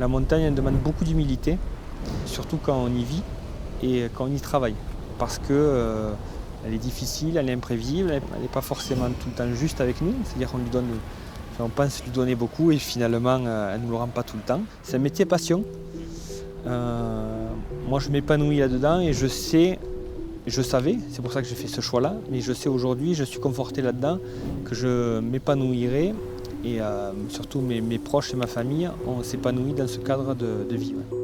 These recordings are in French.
La montagne elle demande beaucoup d'humilité, surtout quand on y vit et quand on y travaille. Parce que elle est difficile, elle est imprévisible, elle n'est pas forcément tout le temps juste avec nous. C'est-à-dire on pense lui donner beaucoup et finalement elle ne nous le rend pas tout le temps. C'est un métier passion. Moi je m'épanouis là-dedans et je savais, c'est pour ça que j'ai fait ce choix-là, mais je sais aujourd'hui, je suis conforté là-dedans, que je m'épanouirai et surtout mes proches et ma famille, on s'épanouit dans ce cadre de vie. Ouais.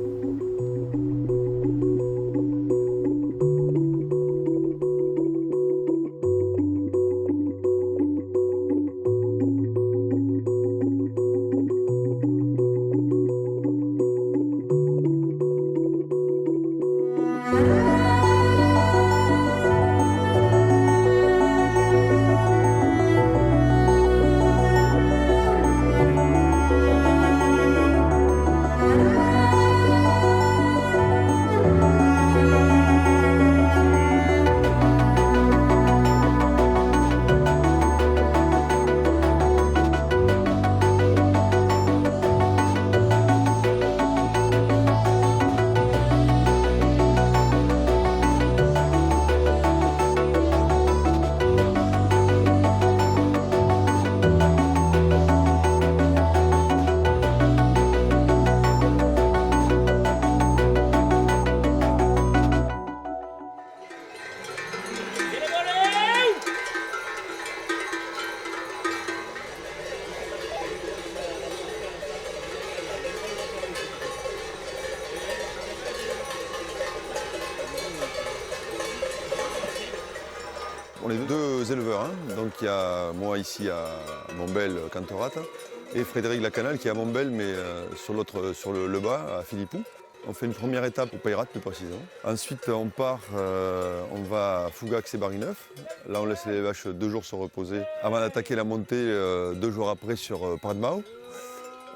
On est deux éleveurs, hein. Donc il y a moi ici à Montbel, Cantorat, et Frédéric Lacanal qui est à Montbel, mais sur le bas, à Philippou. On fait une première étape au Peyrat plus précisément. Ensuite on part, on va à Fougax et Barineuf. Là on laisse les vaches 2 jours se reposer avant d'attaquer la montée 2 jours après sur Pradmao.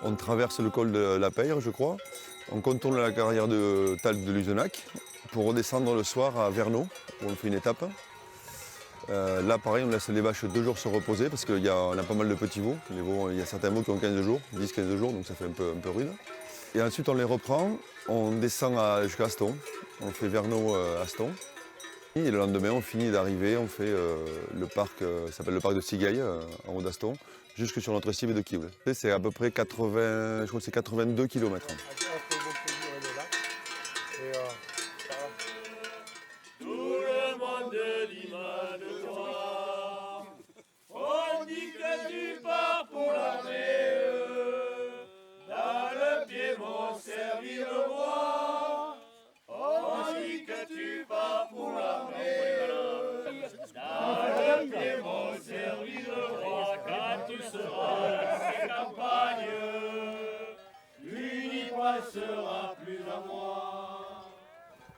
On traverse le col de la Peyre, je crois. On contourne la carrière de Talc de Luzenac pour redescendre le soir à Verneau, où on fait une étape. Là, pareil, on laisse les vaches 2 jours se reposer parce qu'on a pas mal de petits veaux. Les veaux, il y a certains veaux qui ont 15 jours, 10-15 jours, donc ça fait un peu rude. Et ensuite, on les reprend, on descend jusqu'à Aston. On fait Verneau-Aston. Et le lendemain, on finit d'arriver, on fait le parc, ça s'appelle le parc de Sigaï, en haut d'Aston, jusque sur notre cible de Kioul. C'est à peu près 80, je crois que c'est 82 km. Sera plus à moi.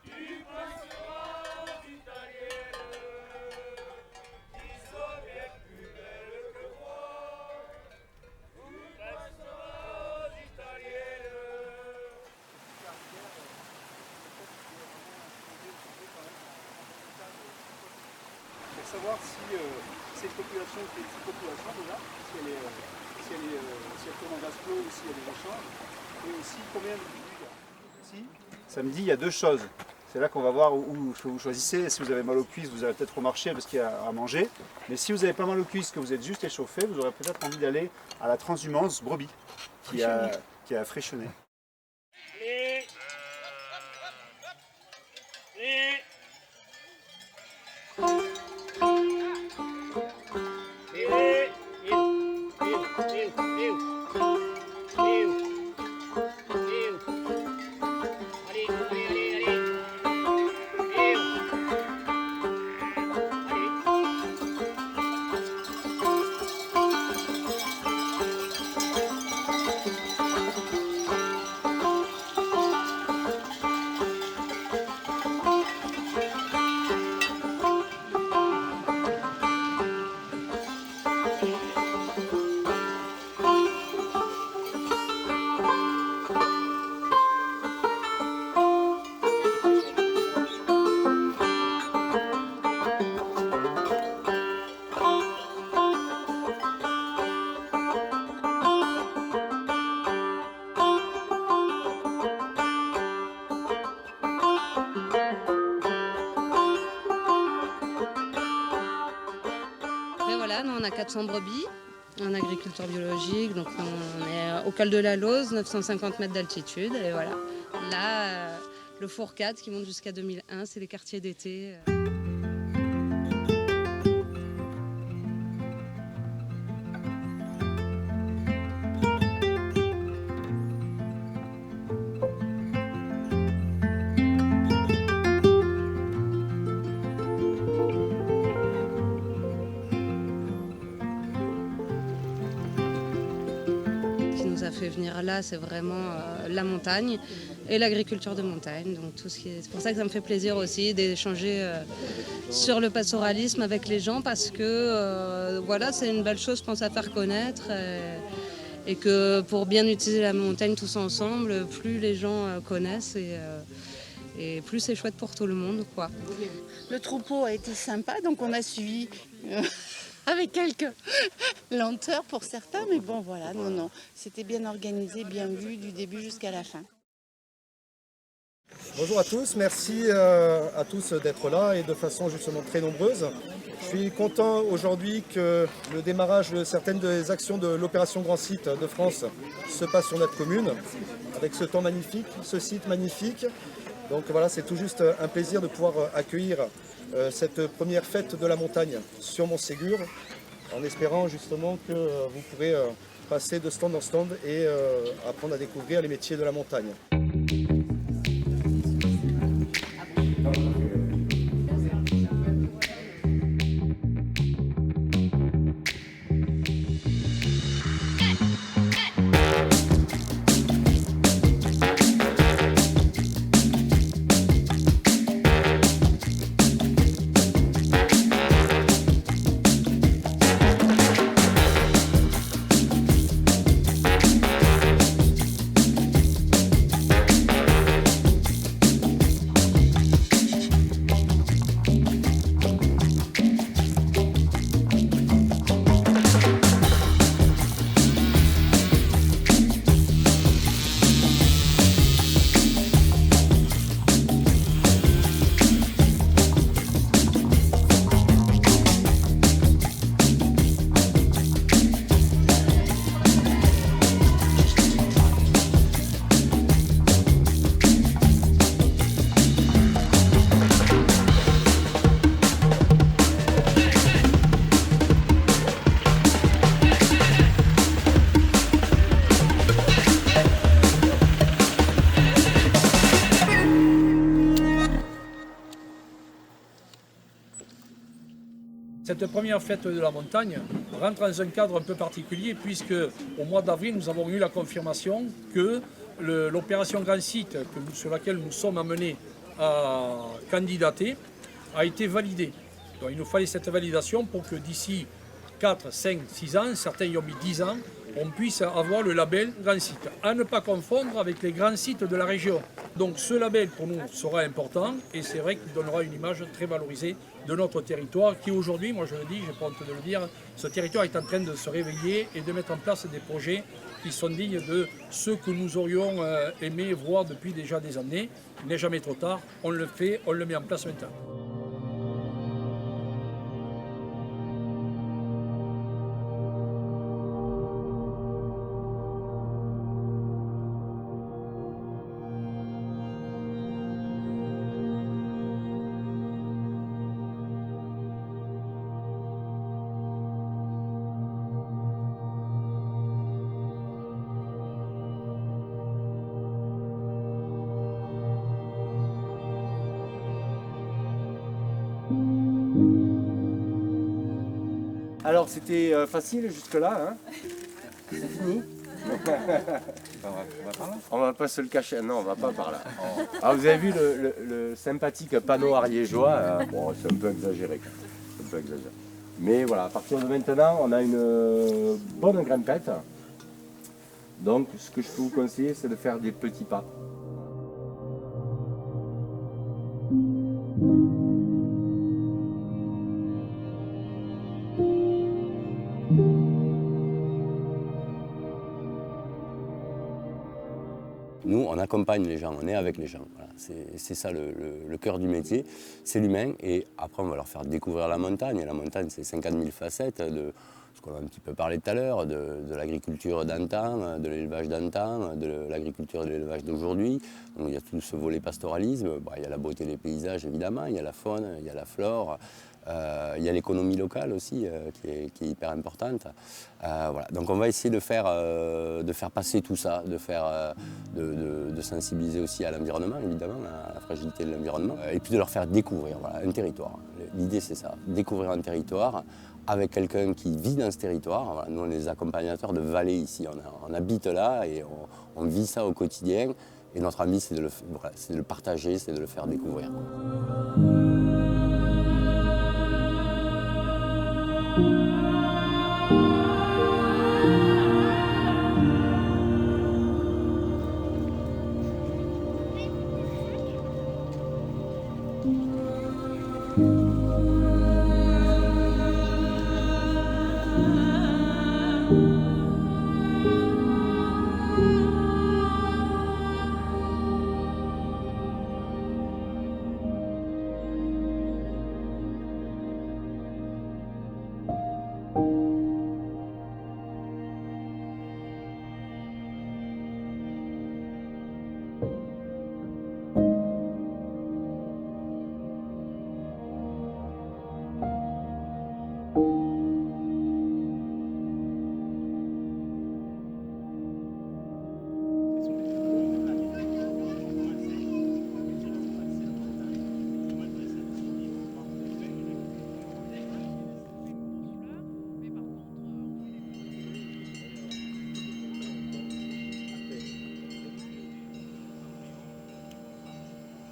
Tu passeras italienne, qui sont bien plus belle que moi. Tu passeras italienne. Pour savoir si cette population est une sous-population déjà, si elle tourne en vase clos ou si elle est échange. Et aussi combien de ici, samedi, il y a 2 choses. C'est là qu'on va voir où vous choisissez. Si vous avez mal aux cuisses, vous allez peut-être remarcher parce qu'il y a à manger. Mais si vous n'avez pas mal aux cuisses, que vous êtes juste échauffé, vous aurez peut-être envie d'aller à la transhumance brebis, qui a Fréchonnet. nous on a 400 brebis en agriculture biologique, donc on est au col de la Lose, 950 mètres d'altitude, et voilà. Là, le Fourcade qui monte jusqu'à 2001, c'est les quartiers d'été. A fait venir là, c'est vraiment la montagne et l'agriculture de montagne. Donc tout ce qui est... C'est pour ça que ça me fait plaisir aussi d'échanger sur le pastoralisme avec les gens, parce que voilà, c'est une belle chose, je pense, à faire connaître, et que pour bien utiliser la montagne tous ensemble, plus les gens connaissent et plus c'est chouette pour tout le monde, quoi. Le troupeau a été sympa, donc on a suivi avec quelques lenteurs pour certains, mais bon voilà, non, c'était bien organisé, bien vu du début jusqu'à la fin. Bonjour à tous, merci à tous d'être là et de façon justement très nombreuse. Je suis content aujourd'hui que le démarrage de certaines des actions de l'opération Grand Site de France se passe sur notre commune, avec ce temps magnifique, ce site magnifique. Donc voilà, c'est tout juste un plaisir de pouvoir accueillir cette première fête de la montagne sur Montségur, en espérant justement que vous pourrez passer de stand en stand et apprendre à découvrir les métiers de la montagne. Cette première fête de la montagne rentre dans un cadre un peu particulier, puisque au mois d'avril, nous avons eu la confirmation que l'opération Grand Site, sur laquelle nous sommes amenés à candidater, a été validée. Donc il nous fallait cette validation pour que d'ici 4, 5, 6 ans, certains y ont mis 10 ans, on puisse avoir le label Grand Site. À ne pas confondre avec les grands sites de la région. Donc ce label pour nous sera important, et c'est vrai qu'il donnera une image très valorisée de notre territoire qui aujourd'hui, moi je le dis, j'ai pas honte de le dire, ce territoire est en train de se réveiller et de mettre en place des projets qui sont dignes de ceux que nous aurions aimé voir depuis déjà des années. Il n'est jamais trop tard, on le fait, on le met en place maintenant. Alors c'était facile jusque-là, hein. C'est fini. On va par là. On va pas se le cacher, non, on va pas par là. Alors vous avez vu le sympathique panneau ariégeois, bon, c'est un peu exagéré. Un peu exagéré. Mais voilà, à partir de maintenant, on a une bonne grimpette. Donc ce que je peux vous conseiller, c'est de faire des petits pas. Nous, on accompagne les gens, on est avec les gens. Voilà. C'est ça le cœur du métier, c'est l'humain. Et après, on va leur faire découvrir la montagne. Et la montagne, c'est 50 000 facettes de ce qu'on a un petit peu parlé tout à l'heure, de l'agriculture d'antan, de l'élevage d'antan, de l'agriculture et de l'élevage d'aujourd'hui. Donc il y a tout ce volet pastoralisme. Bon, il y a la beauté des paysages, évidemment, il y a la faune, il y a la flore. Il y a l'économie locale aussi qui est hyper importante. Voilà. Donc on va essayer de faire passer tout ça, de sensibiliser aussi à l'environnement, évidemment, à la fragilité de l'environnement, et puis de leur faire découvrir un territoire. L'idée c'est ça, découvrir un territoire avec quelqu'un qui vit dans ce territoire. Voilà. Nous on est les accompagnateurs de vallée ici, on habite là et on vit ça au quotidien. Et notre envie c'est de le partager, c'est de le faire découvrir.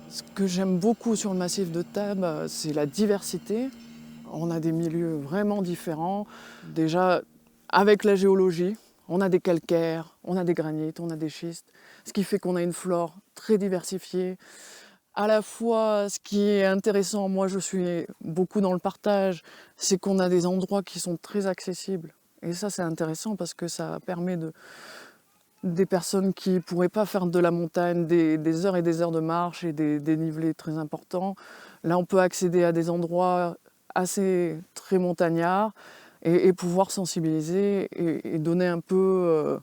Ce que j'aime beaucoup sur le massif de Tarbes, c'est la diversité. On a des milieux vraiment différents. Déjà, avec la géologie, on a des calcaires, on a des granites, on a des schistes, ce qui fait qu'on a une flore très diversifiée. À la fois, ce qui est intéressant, moi je suis beaucoup dans le partage, c'est qu'on a des endroits qui sont très accessibles. Et ça, c'est intéressant parce que ça permet des personnes qui ne pourraient pas faire de la montagne des heures et des heures de marche et des dénivelés très importants. Là, on peut accéder à des endroits assez très montagnards et pouvoir sensibiliser et donner un peu,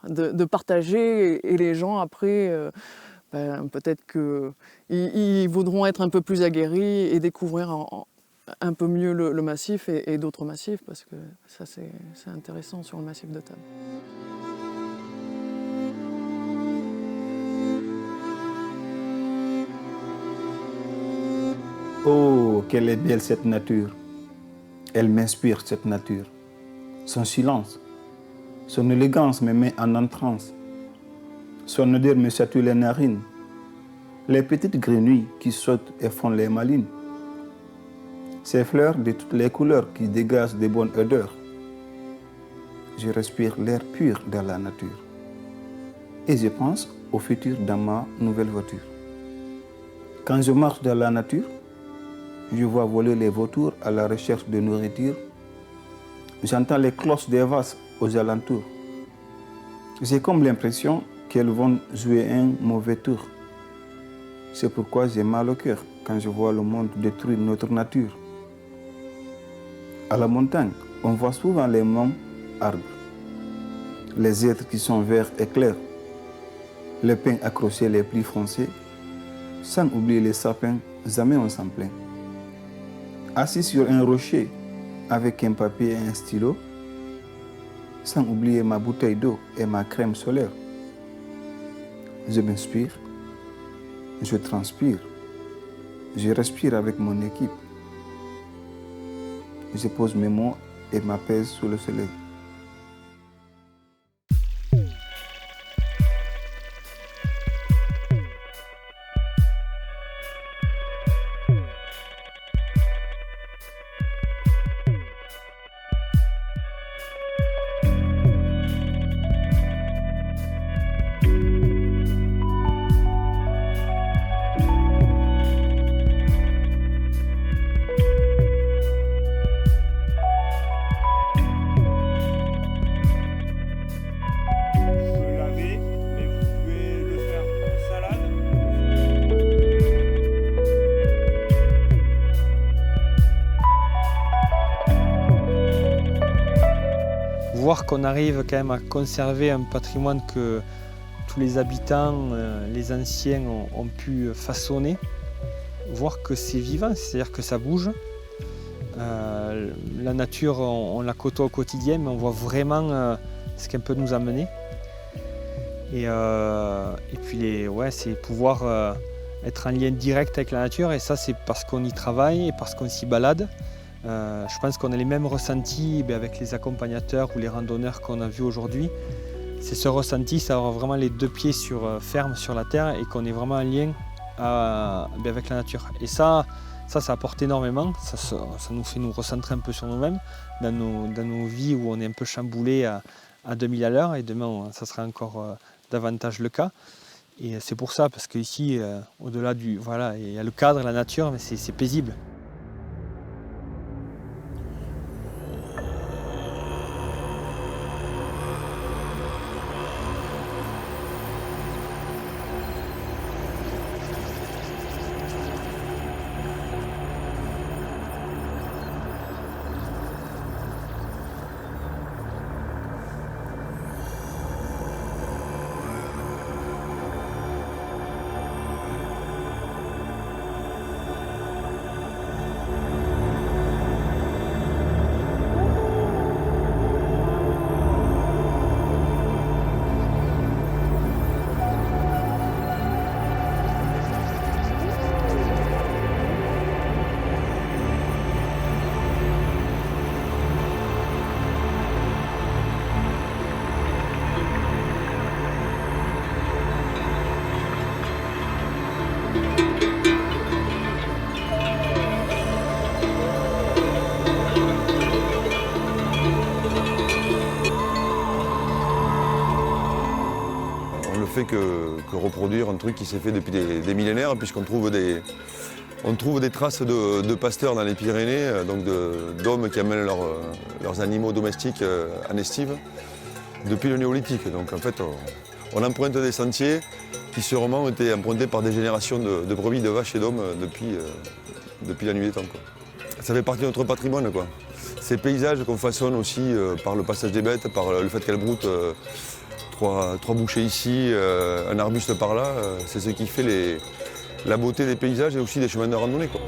de partager. Et les gens, après, peut-être qu'ils voudront être un peu plus aguerris et découvrir un peu mieux le massif et d'autres massifs, parce que ça, c'est intéressant sur le massif de Tarbes. Oh, quelle est belle cette nature. Elle m'inspire, cette nature. Son silence, son élégance me met en entrance. Son odeur me sature les narines. Les petites grenouilles qui sautent et font les malines. Ces fleurs de toutes les couleurs qui dégagent de bonnes odeurs. Je respire l'air pur dans la nature. Et je pense au futur dans ma nouvelle voiture. Quand je marche dans la nature, je vois voler les vautours à la recherche de nourriture. J'entends les cloches des vaches aux alentours. J'ai comme l'impression qu'elles vont jouer un mauvais tour. C'est pourquoi j'ai mal au cœur quand je vois le monde détruire notre nature. À la montagne, on voit souvent les mêmes arbres, les êtres qui sont verts et clairs, les pins accrochés les plus foncés, sans oublier les sapins, jamais on s'en plaint. Assis sur un rocher avec un papier et un stylo, sans oublier ma bouteille d'eau et ma crème solaire. Je m'inspire, je transpire, je respire avec mon équipe. Je pose mes mots et m'apaise sous le soleil. voir qu'on arrive quand même à conserver un patrimoine que tous les habitants, les anciens ont pu façonner, voir que c'est vivant, c'est-à-dire que ça bouge. La nature, on la côtoie au quotidien, mais on voit vraiment ce qu'elle peut nous amener. Et puis c'est pouvoir être en lien direct avec la nature, et ça c'est parce qu'on y travaille et parce qu'on s'y balade. Je pense qu'on a les mêmes ressentis avec les accompagnateurs ou les randonneurs qu'on a vus aujourd'hui. C'est ce ressenti, c'est avoir vraiment les deux pieds fermes sur la terre et qu'on est vraiment en lien avec la nature. Et ça apporte énormément, ça nous fait nous recentrer un peu sur nous-mêmes, dans nos vies où on est un peu chamboulé à 2000 à l'heure, et demain ça sera encore davantage le cas. Et c'est pour ça, parce qu'ici, au-delà il y a le cadre, la nature, mais c'est paisible. Que reproduire un truc qui s'est fait depuis des millénaires, puisqu'on trouve des traces de pasteurs dans les Pyrénées, donc d'hommes qui amènent leurs animaux domestiques en estive depuis le néolithique. Donc en fait, on emprunte des sentiers qui sûrement ont été empruntés par des générations de brebis, de vaches et d'hommes depuis la nuit des temps, quoi. Ça fait partie de notre patrimoine, quoi. Ces paysages qu'on façonne aussi par le passage des bêtes, par le fait qu'elles broutent trois bouchers ici, un arbuste par là, c'est ce qui fait la beauté des paysages et aussi des chemins de randonnée, quoi.